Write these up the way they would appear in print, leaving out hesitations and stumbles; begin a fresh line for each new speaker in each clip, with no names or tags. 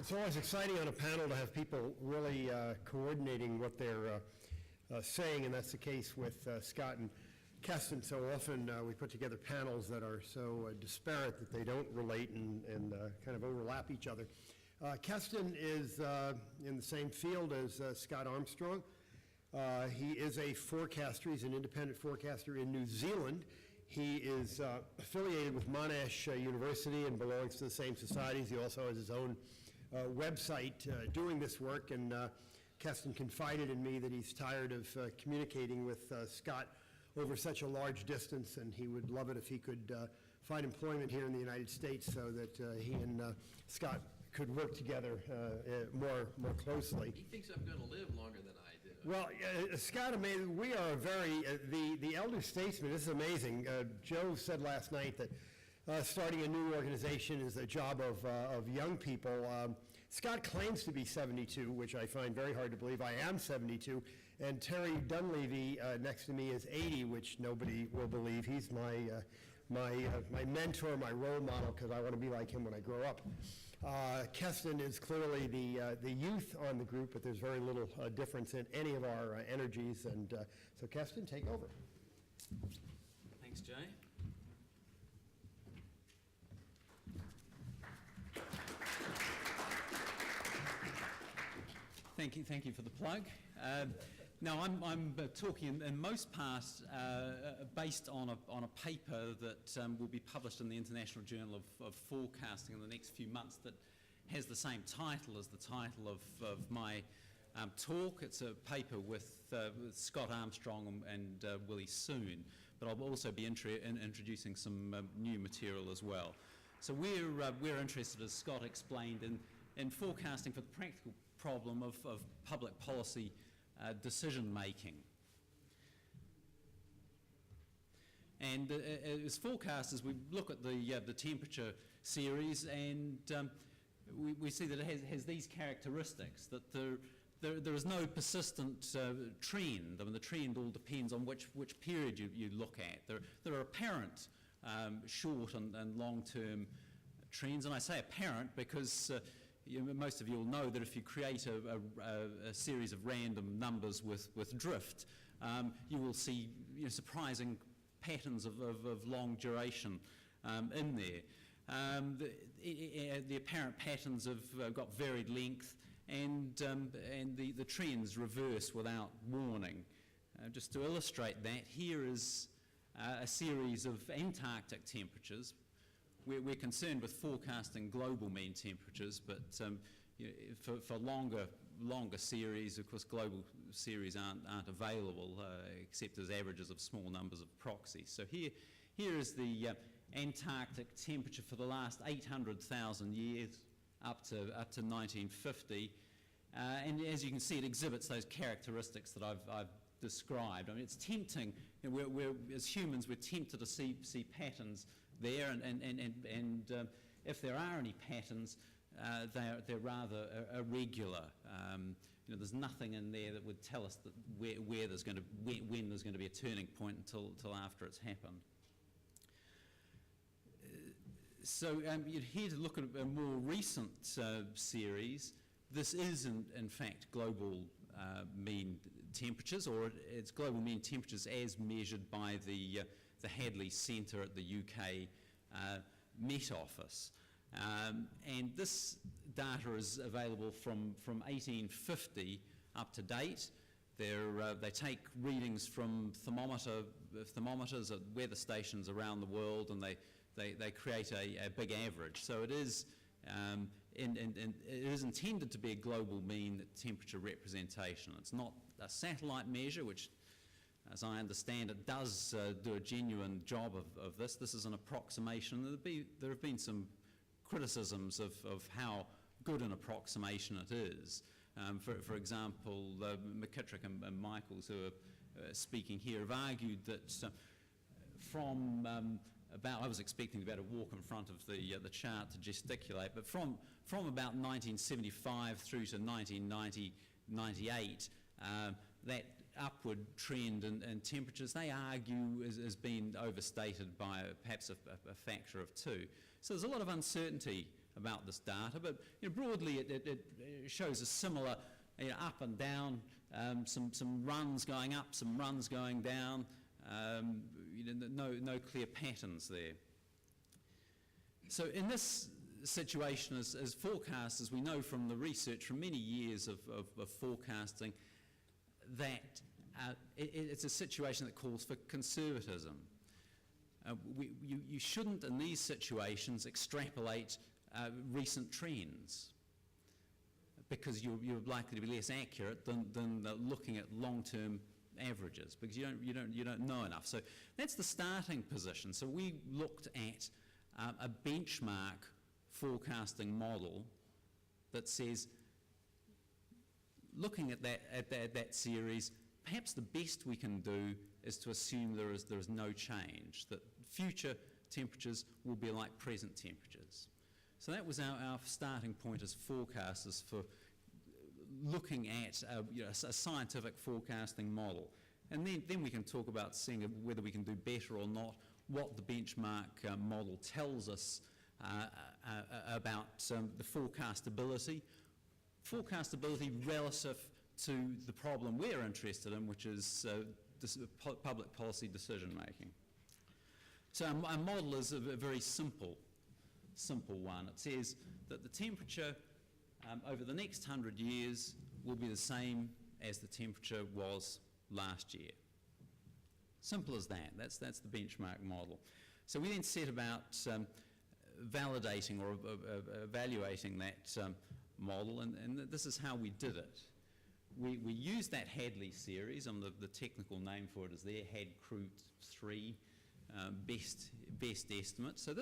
It's always exciting on a panel to have people really coordinating what they're saying, and that's the case with Scott and Kesten. So often we put together panels that are so disparate that they don't relate and kind of overlap each other. Kesten is in the same field as Scott Armstrong. He is a forecaster. He's an independent forecaster in New Zealand. He is affiliated with Monash University and belongs to the same societies. He also has his own website doing this work, and Kesten confided in me that he's tired of communicating with Scott over such a large distance, and he would love it if he could find employment here in the United States so that he and Scott could work together more closely.
He thinks I'm going to live longer than I do.
Well, Scott, we are a very, the elder statesman, this is amazing. Joe said last night that starting a new organization is the job of young people. Scott claims to be 72, which I find very hard to believe. I am 72, and Terry Dunleavy next to me is 80, which nobody will believe. He's my mentor, my role model, because I want to be like him when I grow up. Kesten is clearly the youth on the group, but there's very little difference in any of our energies, and so Kesten, take over.
Thanks, Jay. Thank you for the plug. Now I'm talking in most part based on a paper that will be published in the International Journal of Forecasting in the next few months that has the same title as the title of my talk. It's a paper with Scott Armstrong and Willie Soon, but I'll also be introducing some new material as well. So we're interested, as Scott explained, in forecasting for the practical problem of public policy decision making. And as forecasters, we look at the temperature series, and we see that it has these characteristics, that there is no persistent trend. I mean, the trend all depends on which period you look at. There are apparent short and long-term trends, and I say apparent because most of you will know that if you create a series of random numbers with drift, you will see surprising patterns of long duration in there. The apparent patterns have got varied length, and the trends reverse without warning. Just to illustrate that, here is a series of Antarctic temperatures. We're concerned with forecasting global mean temperatures, but for longer series, of course, global series aren't available except as averages of small numbers of proxies. So here is the Antarctic temperature for the last 800,000 years up to 1950, and as you can see, it exhibits those characteristics that I've described. I mean, it's tempting. As humans, we're tempted to see patterns there, and if there are any patterns, they're rather irregular. There's nothing in there that would tell us that when there's going to be a turning point until after it's happened. So you're here to look at a more recent series. This is, in fact, global mean temperatures, or it's global mean temperatures as measured by the Hadley Centre at the UK Met Office. And this data is available from 1850 up to date. They take readings from thermometers at weather stations around the world, and they create a big average. So it is it is intended to be a global mean temperature representation. It's not a satellite measure, which, as I understand it, does do a genuine job of this. This is an approximation. There have been some criticisms of how good an approximation it is. For example, McKittrick and Michaels, who are speaking here, have argued that from I was expecting to be able to walk in front of the chart to gesticulate, but from about 1975 through to 1998, that upward trend in temperatures, they argue, has been overstated by perhaps a factor of 2. So there's a lot of uncertainty about this data, but broadly it shows a similar up and down, some runs going up, some runs going down, no clear patterns there. So in this situation, as forecasters, we know from the research from many years of forecasting that it's a situation that calls for conservatism. You shouldn't, in these situations, extrapolate recent trends, because you're likely to be less accurate than looking at long-term averages, because you don't know enough. So that's the starting position. So we looked at a benchmark forecasting model that says, looking at that series, perhaps the best we can do is to assume there is no change, that future temperatures will be like present temperatures. So that was our starting point as forecasters for looking at a scientific forecasting model. And then we can talk about seeing whether we can do better or not, what the benchmark model tells us about the forecastability relative to the problem we're interested in, which is public policy decision making. So our model is a very simple one. It says that the temperature over the next 100 years will be the same as the temperature was last year. Simple as that. That's the benchmark model. So we then set about validating or evaluating that model, and this is how we did it. We used that Hadley series, and the technical name for it is there, HAD-CRU3, best estimate. So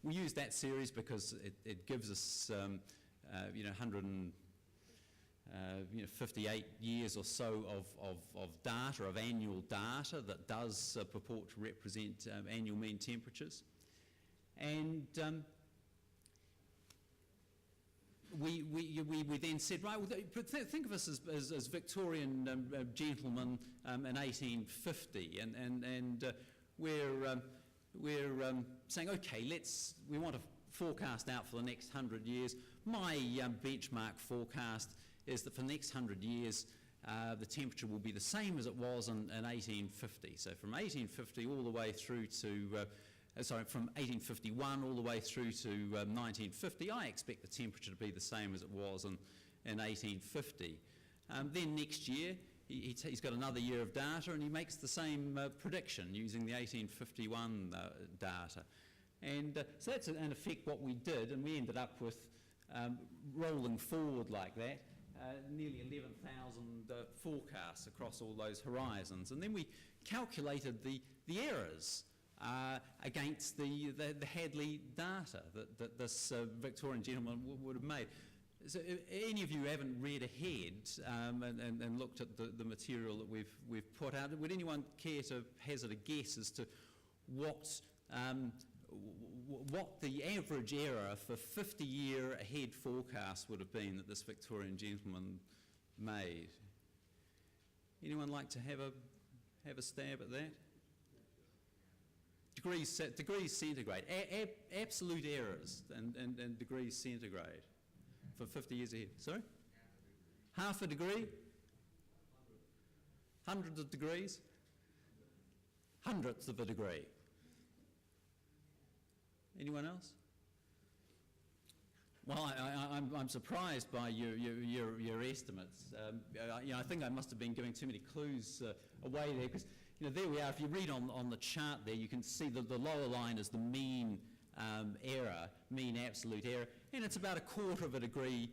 we use that series because it gives us 158 years or so of data, of annual data that does purport to represent annual mean temperatures. And we then said, right, well, think of us as Victorian gentlemen in 1850, and we're saying, okay, we want to forecast out for the next 100 years. My benchmark forecast is that for the next 100 years, the temperature will be the same as it was in 1850. So from 1850 all the way through to, from 1851 all the way through to 1950, I expect the temperature to be the same as it was in 1850. Then next year, he's got another year of data, and he makes the same prediction using the 1851 data. And so that's in effect what we did, and we ended up with rolling forward like that, nearly 11,000 forecasts across all those horizons. And then we calculated the errors against the Hadley data that this Victorian gentleman would have made. So if any of you haven't read ahead and looked at the material that we've put out, would anyone care to hazard a guess as to what the average error for 50-year ahead forecast would have been that this Victorian gentleman made? Anyone like to have a stab at that? Degrees centigrade, absolute errors and degrees centigrade for 50 years ahead. Sorry? Half a degree? Hundreds of degrees? Hundredths of a degree. Anyone else? Well, I'm surprised by your estimates. I think I must have been giving too many clues away there, because there we are. If you read on the chart there, you can see that the lower line is the mean error, mean absolute error, and it's about 1/4 of a degree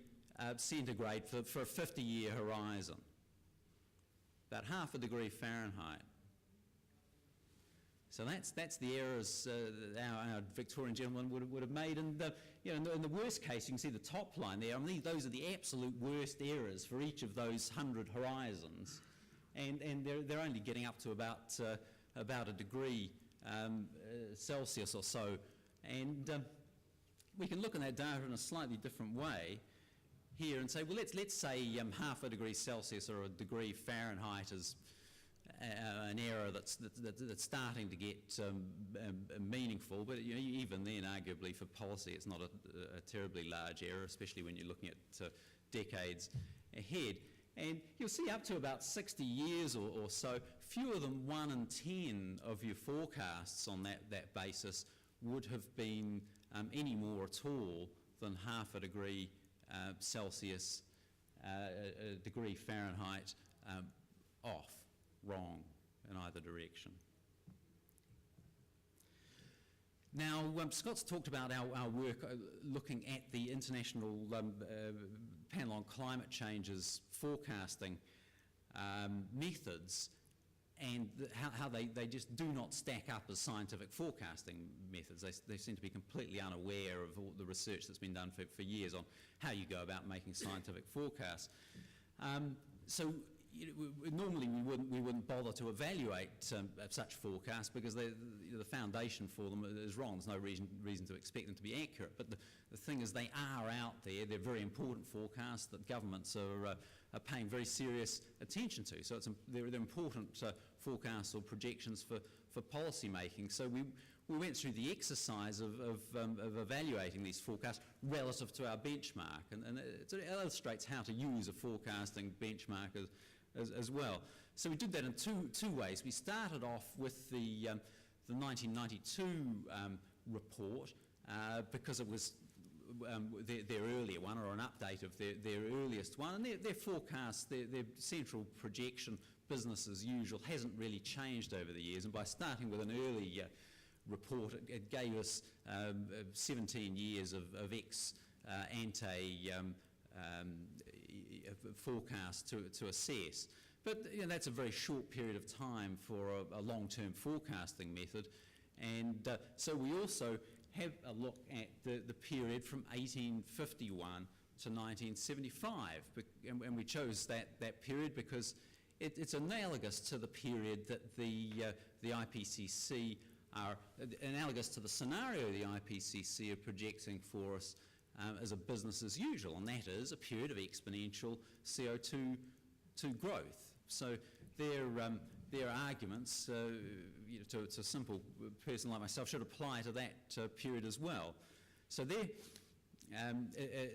centigrade for a 50-year horizon. About half a degree Fahrenheit. So that's the errors our Victorian gentleman would have made. And in the worst case, you can see the top line there. I mean, those are the absolute worst errors for each of those 100 horizons, and they're only getting up to about a degree Celsius or so. And we can look at that data in a slightly different way here and say, well, let's say half a degree Celsius or a degree Fahrenheit an error that's starting to get meaningful, but even then, arguably for policy, it's not a terribly large error, especially when you're looking at decades ahead. And you'll see up to about 60 years or so, fewer than 1 in 10 of your forecasts on that basis would have been any more at all than half a degree Celsius, a degree Fahrenheit off, wrong in either direction. Now, Scott's talked about our work looking at the International Panel on Climate Change's forecasting methods, and how they just do not stack up as scientific forecasting methods. They seem to be completely unaware of all the research that's been done for years on how you go about making scientific forecasts. So normally we wouldn't bother to evaluate such forecasts because the foundation for them is wrong. There's no reason to expect them to be accurate. But the thing is, they are out there. They're very important forecasts that governments are paying very serious attention to. So they're important forecasts or projections for policy making. So we went through the exercise of evaluating these forecasts relative to our benchmark, and it illustrates how to use a forecasting benchmark as well. So we did that in two ways. We started off with the 1992 report because it was their earlier one, or an update of their earliest one, and their forecast, their central projection, business as usual, hasn't really changed over the years. And by starting with an early report, it gave us 17 years of ex-ante forecast to assess. But that's a very short period of time for a long-term forecasting method. And so we also have a look at the period from 1851 to 1975. And we chose that period because it's analogous to the period that the IPCC are, analogous to the scenario the IPCC are projecting for us as a business as usual, and that is a period of exponential CO2 growth. So their arguments to a simple person like myself should apply to that period as well. So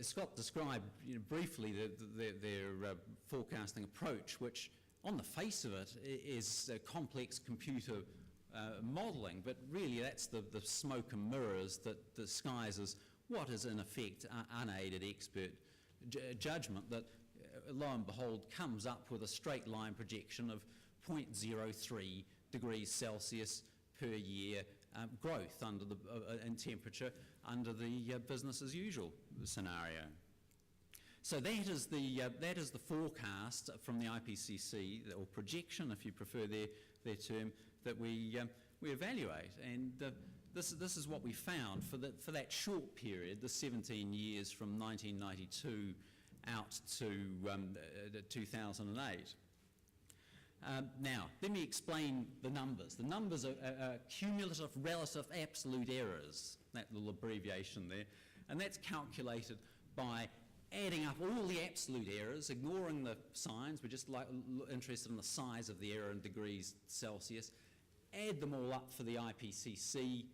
Scott described briefly their forecasting approach, which on the face of it is complex computer modelling, but really that's the smoke and mirrors that disguises what is in effect unaided expert judgment that, lo and behold, comes up with a straight line projection of 0.03 degrees Celsius per year growth under in temperature under the business as usual scenario. So that is the forecast from the IPCC, or projection, if you prefer their term, that we evaluate. And this is what we found for that short period, the 17 years from 1992 out to 2008. Now, let me explain the numbers. The numbers are cumulative, relative, absolute errors, that little abbreviation there, and that's calculated by adding up all the absolute errors, ignoring the signs. We're just interested in the size of the error in degrees Celsius. Add them all up for the IPCC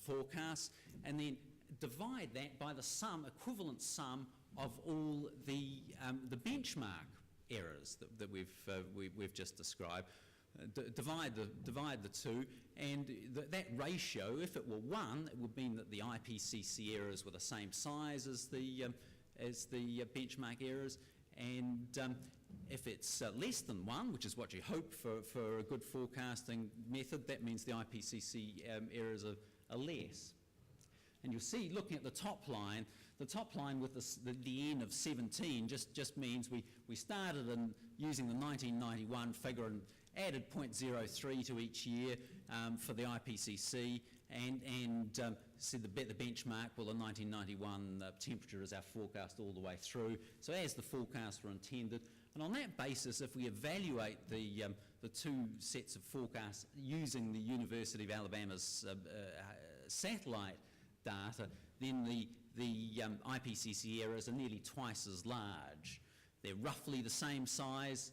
forecast, and then divide that by the equivalent sum of all the benchmark errors that we've just described. Divide the two, and that ratio, if it were 1, it would mean that the IPCC errors were the same size as the benchmark errors, and if it's less than 1, which is what you hope for a good forecasting method, that means the IPCC errors are less. And you'll see, looking at the top line with the N of 17 just means we started in using the 1991 figure and added 0.03 to each year for the IPCC, and said the benchmark, well, the 1991 temperature is our forecast all the way through, so as the forecasts were intended. And on that basis, if we evaluate the two sets of forecasts using the University of Alabama's satellite data, then the IPCC errors are nearly twice as large. They're roughly the same size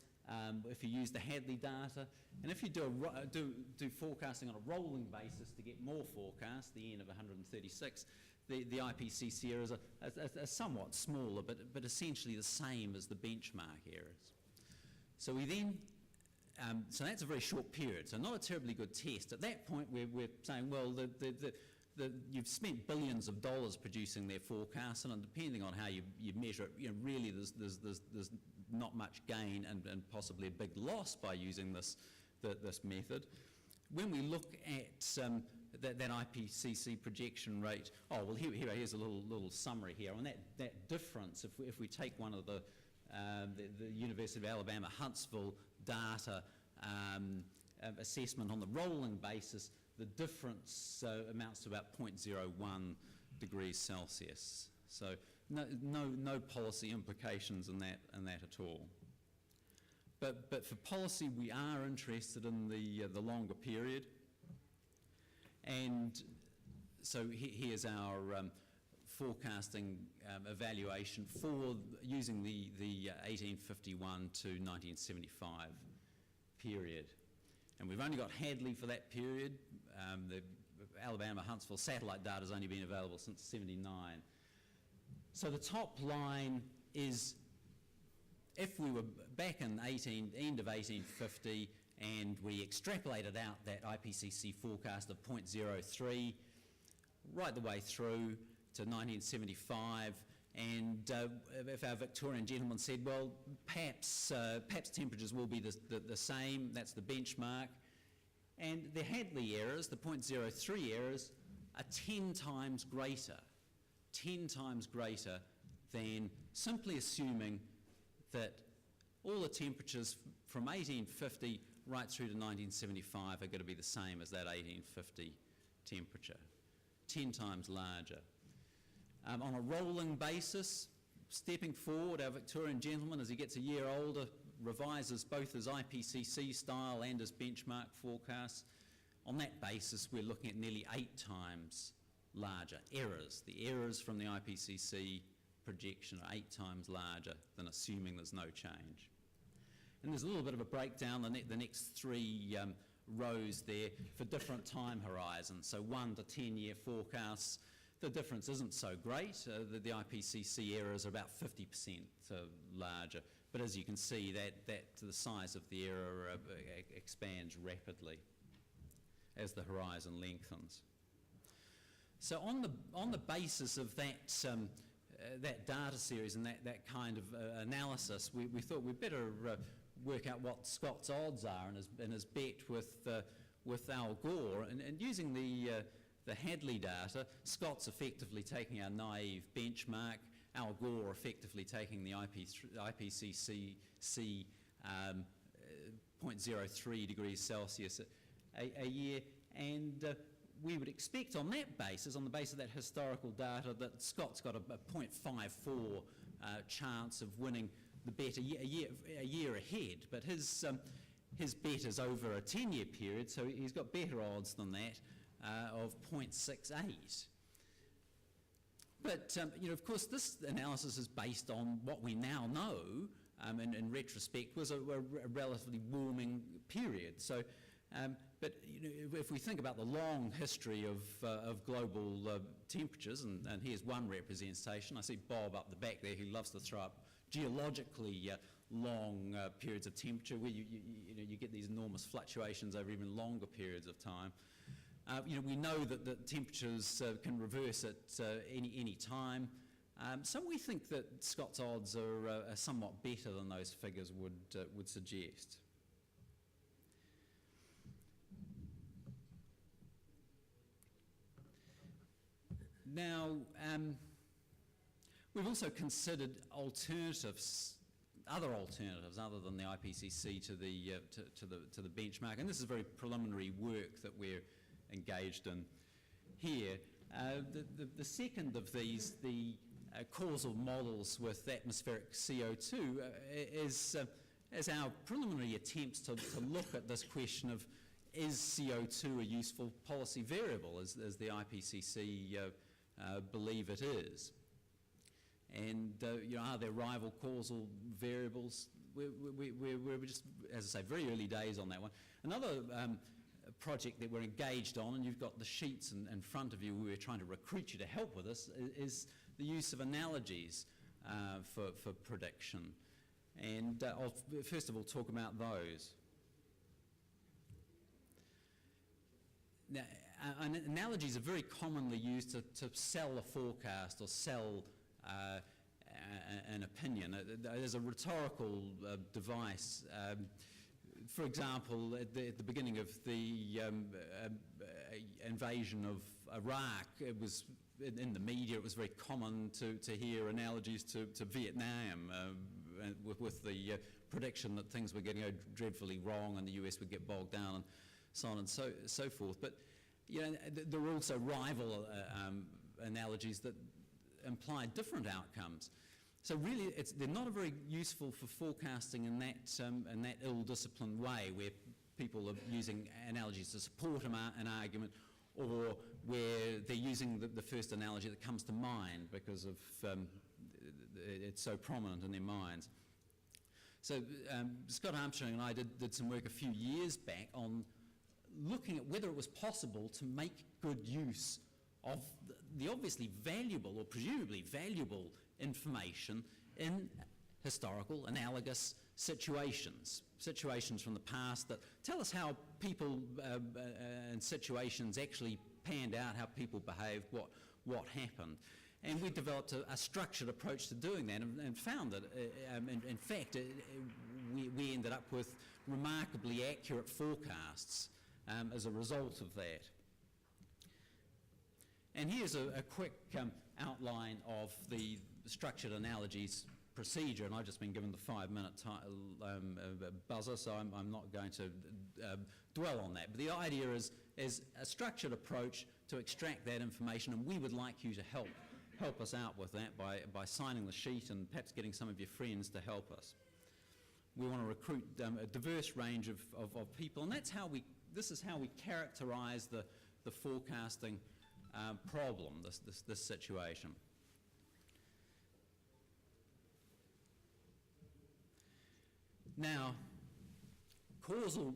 if you use the Hadley data, and if you do forecasting on a rolling basis to get more forecast, the N of 136, the IPCC errors are somewhat smaller, but essentially the same as the benchmark errors. So we then, so that's a very short period, so not a terribly good test. At that point, we're saying, well, you've spent billions of dollars producing their forecasts, and depending on how you measure it, really there's not much gain and possibly a big loss by using this method. When we look at that IPCC projection rate, oh well, here's a little summary here on that difference. If we take one of the University of Alabama Huntsville data assessment on the rolling basis, the difference amounts to about 0.01 degrees Celsius. So no policy implications in that at all. But for policy, we are interested in the longer period. And so here's our forecasting evaluation for using the 1851 to 1975 period. And we've only got Hadley for that period. The Alabama Huntsville satellite data has only been available since '79. So the top line is, if we were back in end of 1850 and we extrapolated out that IPCC forecast of 0.03 right the way through to 1975, and if our Victorian gentleman said, well, perhaps temperatures will be the same, that's the benchmark, and the Hadley errors, the 0.03 errors, are 10 times greater than simply assuming that all the temperatures from 1850 right through to 1975 are going to be the same as that 1850 temperature, 10 times larger. On a rolling basis, stepping forward, our Victorian gentleman, as he gets a year older, revises both his IPCC style and his benchmark forecasts. On that basis, we're looking at nearly 8 times larger errors. The errors from the IPCC projection are 8 times larger than assuming there's no change. And there's a little bit of a breakdown, the next 3 rows there for different time horizons. So 1 to 10 year forecasts, the difference isn't so great. The IPCC errors are about 50% larger. But as you can see, the size of the error expands rapidly as the horizon lengthens. So on the basis of that data series and that kind of analysis, we thought we'd better work out what Scott's odds are in his bet with Al Gore, and using the Hadley data, Scott's effectively taking our naive benchmark, Al Gore effectively taking the IPCC 0.03 degrees Celsius a year, and we would expect on that basis, on the basis of that historical data, that Scott's got a 0.54 chance of winning the bet a year ahead, but his bet is over a 10-year period, so he's got better odds than that of 0.68. But of course, this analysis is based on what we now know, and in retrospect was a relatively warming period. So, but if we think about the long history of global temperatures, and here's one representation. I see Bob up the back there who loves to throw up geologically long periods of temperature where you get these enormous fluctuations over even longer periods of time. We know that temperatures can reverse at any time. So we think that Scott's odds are somewhat better than those figures would suggest. Now, we've also considered other alternatives other than the IPCC to the benchmark, and this is very preliminary work that we're engaged in here. The second of these, the causal models with atmospheric CO2, is our preliminary attempts to look at this question of, is CO2 a useful policy variable, as the IPCC believe it is? And are there rival causal variables? we're just, as I say, very early days on that one. Another project that we're engaged on, and you've got the sheets in front of you, we're trying to recruit you to help with us, is the use of analogies for prediction. And I'll first of all talk about those. Now, analogies are very commonly used to sell a forecast or sell an opinion. There's a rhetorical device. For example, at the beginning of the invasion of Iraq, it was in the media, it was very common to hear analogies to Vietnam with the prediction that things were going to go dreadfully wrong and the US would get bogged down and so on and so forth. But you know, there are also rival analogies that imply different outcomes. So really, they're not very useful for forecasting in that ill-disciplined way, where people are using analogies to support an argument, or where they're using the first analogy that comes to mind because of it's so prominent in their minds. So Scott Armstrong and I did some work a few years back on looking at whether it was possible to make good use of the obviously valuable or presumably valuable information in historical analogous situations from the past that tell us how people and situations actually panned out, how people behaved, what happened. And we developed a structured approach to doing that and found that, in fact, we ended up with remarkably accurate forecasts as a result of that. And here's a quick outline of the structured analogies procedure, and I've just been given the 5-minute buzzer, so I'm not going to dwell on that. But the idea is a structured approach to extract that information, and we would like you to help us out with that by signing the sheet and perhaps getting some of your friends to help us. We want to recruit a diverse range of people, and this is how we characterize the forecasting problem, this situation. Now, causal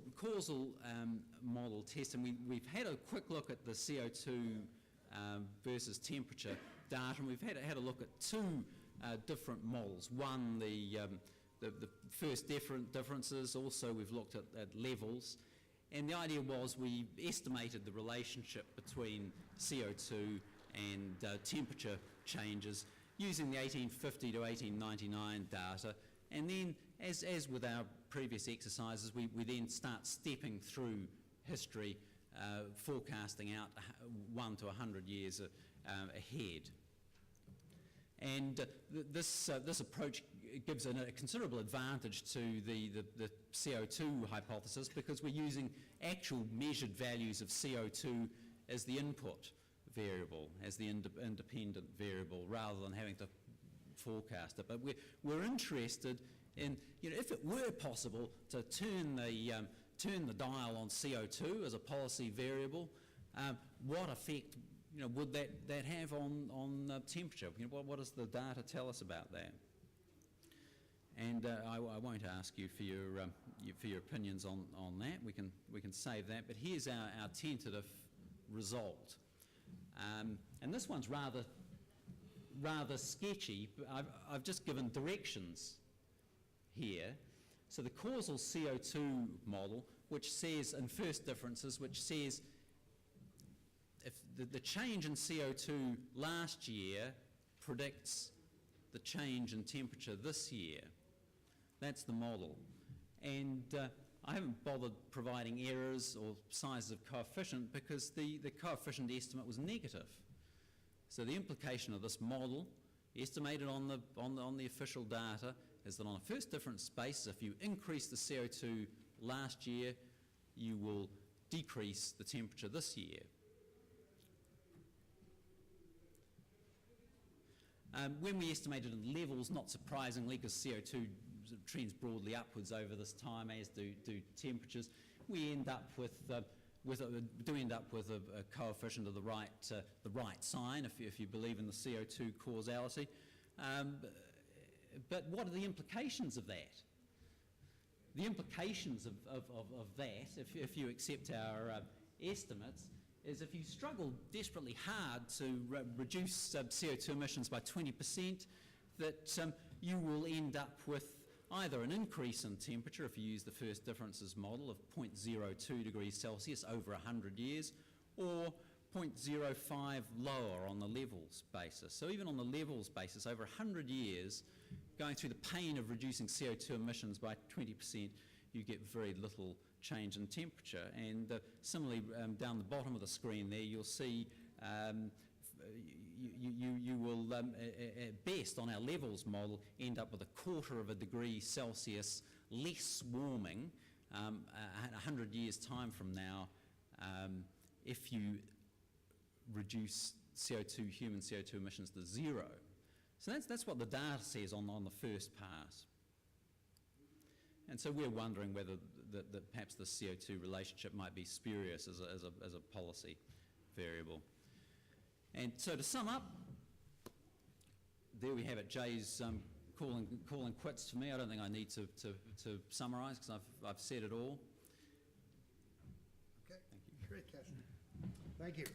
model test, and we've had a quick look at the CO2 versus temperature data, and we've had a look at two different models. One, the first differences, also we've looked at levels, and the idea was we estimated the relationship between CO2 and temperature changes using the 1850 to 1899 data, and then as with our previous exercises, we then start stepping through history, forecasting out 1 to 100 years ahead. And this approach gives a considerable advantage to the CO2 hypothesis, because we're using actual measured values of CO2 as the input variable, as the independent variable, rather than having to forecast it. But we're interested in, if it were possible to turn the dial on CO2 as a policy variable, what effect would that have on temperature? What does the data tell us about that? And I won't ask you for your opinions on that. We can save that. But here's our tentative result, and this one's rather sketchy. But I've just given directions here. So the causal CO2 model, which says, in first differences, which says if the change in CO2 last year predicts the change in temperature this year. That's the model. And I haven't bothered providing errors or sizes of coefficient because the coefficient estimate was negative. So the implication of this model, estimated on the official data, is that on a first difference basis, if you increase the CO2 last year, you will decrease the temperature this year. When we estimated in levels, not surprisingly, because CO2 trends broadly upwards over this time, as do temperatures, we end up with a coefficient of the right sign, if you believe in the CO2 causality. But what are the implications of that? The implications of that, if you accept our estimates, is if you struggle desperately hard to reduce CO2 emissions by 20%, that you will end up with either an increase in temperature, if you use the first differences model of 0.02 degrees Celsius over 100 years, or 0.05 lower on the levels basis. So even on the levels basis, over 100 years, going through the pain of reducing CO2 emissions by 20%, you get very little change in temperature. And similarly, down the bottom of the screen there, you'll see you will, at best, on our levels model, end up with 1/4 degree Celsius less warming 100 years' time from now if you reduce human CO2 emissions to 0. So that's what the data says on the first pass. And so we're wondering whether that perhaps the CO2 relationship might be spurious as a policy variable. And so to sum up, there we have it. Jay's calling quits for me. I don't think I need to summarise because I've said it all.
Okay, great, Kesten. Thank you.